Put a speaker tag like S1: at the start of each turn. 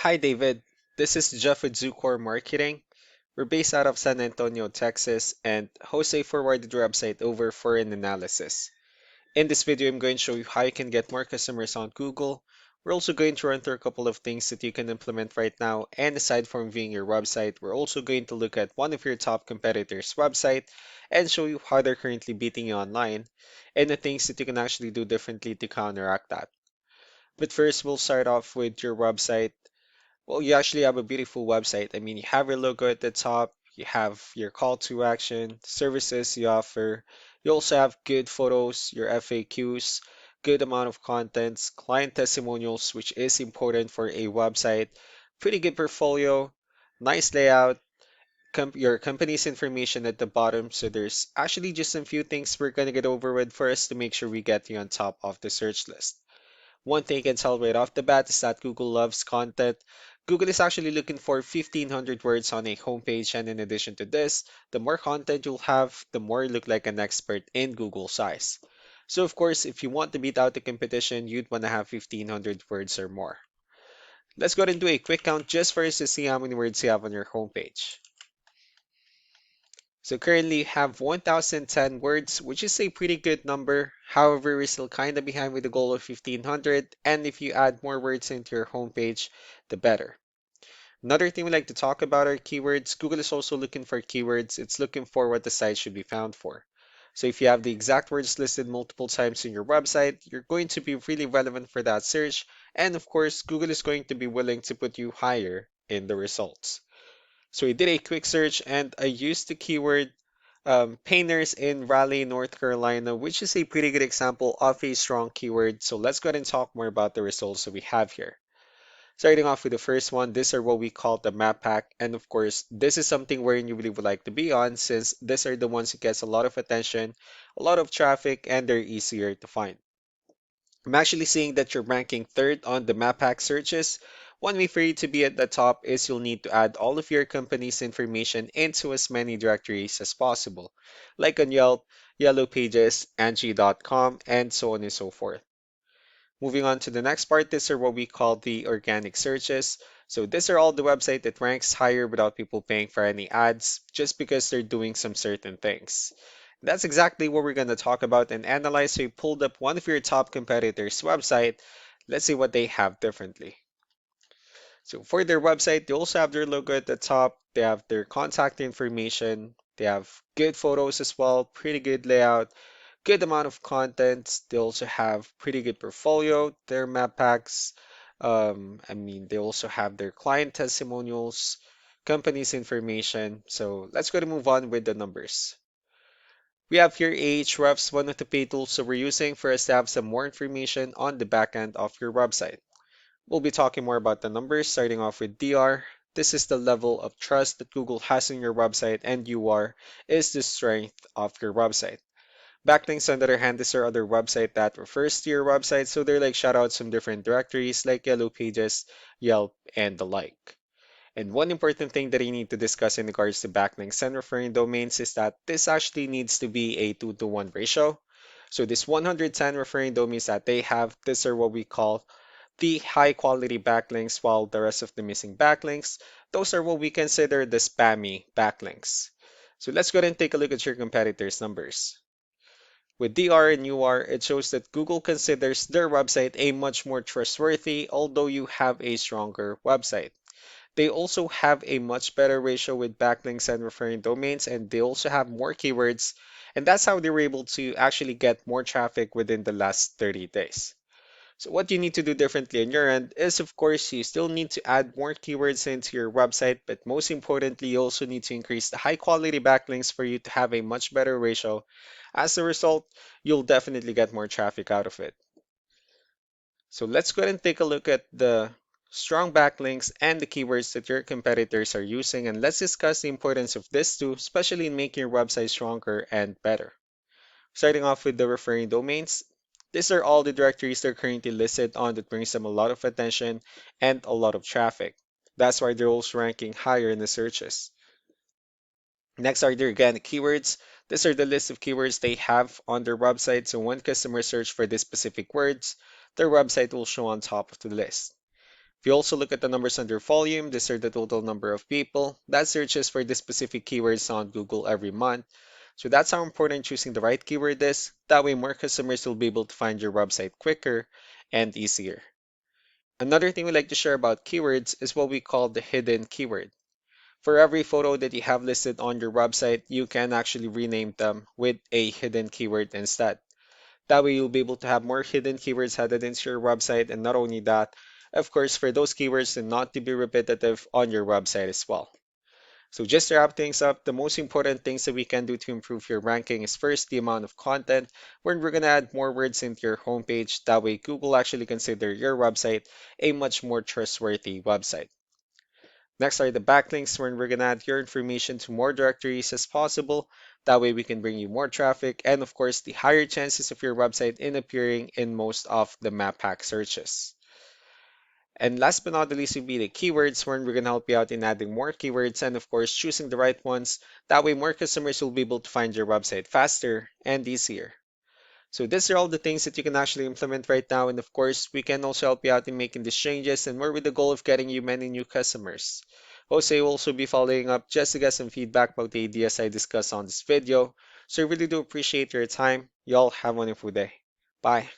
S1: Hi, David. This is Jeff with Zucor Marketing. We're based out of San Antonio, Texas, and Jose forwarded your website over for an analysis. In this video, I'm going to show you how you can get more customers on Google. We're also going to run through a couple of things that you can implement right now. And aside from viewing your website, we're also going to look at one of your top competitors' website and show you how they're currently beating you online and the things that you can actually do differently to counteract that. But first, we'll start off with your website. Well, you actually have a beautiful website. I mean, you have your logo at the top, you have your call to action, services you offer. You also have good photos, your FAQs, good amount of contents, client testimonials, which is important for a website, pretty good portfolio, nice layout, your company's information at the bottom. So there's actually just a few things we're gonna get over with first to make sure we get you on top of the search list. One thing you can tell right off the bat is that Google loves content. Google is actually looking for 1,500 words on a homepage, and in addition to this, the more content you'll have, the more you look like an expert in Google's eyes. So, of course, if you want to beat out the competition, you'd want to have 1,500 words or more. Let's go ahead and do a quick count just for us to see how many words you have on your homepage. So currently you have 1,010 words, which is a pretty good number. However, we're still kind of behind with the goal of 1,500, and if you add more words into your homepage, the better. Another thing we like to talk about are keywords. Google is also looking for keywords. It's looking for what the site should be found for. So if you have the exact words listed multiple times in your website, you're going to be really relevant for that search. And of course, Google is going to be willing to put you higher in the results. So we did a quick search and I used the keyword painters in Raleigh, North Carolina, which is a pretty good example of a strong keyword. So let's go ahead and talk more about the results that we have here. Starting off with the first one, these are what we call the map pack. And of course, this is something where you really would like to be on since these are the ones that gets a lot of attention, a lot of traffic, and they're easier to find. I'm actually seeing that you're ranking third on the map pack searches. One way for you to be at the top is you'll need to add all of your company's information into as many directories as possible, like on Yelp, Yellow Pages, Angie.com, and so on and so forth. Moving on to the next part, these are what we call the organic searches. So these are all the website that ranks higher without people paying for any ads, just because they're doing some certain things. That's exactly what we're going to talk about and analyze. So we pulled up one of your top competitors' website. Let's see what they have differently. So for their website, they also have their logo at the top. They have their contact information. They have good photos as well, pretty good layout, good amount of content. They also have pretty good portfolio, their map packs. They also have their client testimonials, company's information. So let's go to move on with the numbers. We have here Ahrefs, one of the pay tools that we're using for us to have some more information on the back end of your website. We'll be talking more about the numbers, starting off with DR. This is the level of trust that Google has in your website, and UR is the strength of your website. Backlinks, on the other hand, these are other website that refers to your website, so they're like shoutouts from different directories like Yellow Pages, Yelp, and the like. And one important thing that you need to discuss in regards to backlinks and referring domains is that this actually needs to be a 2-to-1 ratio. So this 110 referring domains that they have, these are what we call the high quality backlinks, while the rest of the missing backlinks, those are what we consider the spammy backlinks. So let's go ahead and take a look at your competitors' numbers. With DR and UR, it shows that Google considers their website a much more trustworthy, although you have a stronger website. They also have a much better ratio with backlinks and referring domains, and they also have more keywords, and that's how they were able to actually get more traffic within the last 30 days. So what you need to do differently on your end is, of course, you still need to add more keywords into your website, but most importantly, you also need to increase the high quality backlinks for you to have a much better ratio. As a result, you'll definitely get more traffic out of it. So let's go ahead and take a look at the strong backlinks and the keywords that your competitors are using, and let's discuss the importance of this too, especially in making your website stronger and better. Starting off with the referring domains, these are all the directories they're currently listed on that brings them a lot of attention and a lot of traffic. That's why they're also ranking higher in the searches. Next are the organic keywords. These are the list of keywords they have on their website, so when customers search for these specific words, their website will show on top of the list. If you also look at the numbers under volume, these are the total number of people that searches for this specific keywords on Google every month. So that's how important choosing the right keyword is. That way more customers will be able to find your website quicker and easier. Another thing we like to share about keywords is what we call the hidden keyword. For every photo that you have listed on your website, you can actually rename them with a hidden keyword instead. That way you'll be able to have more hidden keywords added into your website, and not only that, of course, for those keywords to not to be repetitive on your website as well. So just to wrap things up, the most important things that we can do to improve your ranking is first the amount of content, where we're going to add more words into your homepage. That way Google actually consider your website a much more trustworthy website. Next are the backlinks, where we're going to add your information to more directories as possible. That way we can bring you more traffic and of course the higher chances of your website in appearing in most of the map pack searches. And last but not the least would be the keywords, where we're going to help you out in adding more keywords and of course choosing the right ones. That way more customers will be able to find your website faster and easier. So these are all the things that you can actually implement right now. And of course, we can also help you out in making these changes and more with the goal of getting you many new customers. Jose will also be following up just to get some feedback about the ideas I discussed on this video. So I really do appreciate your time. Y'all have a wonderful day. Bye.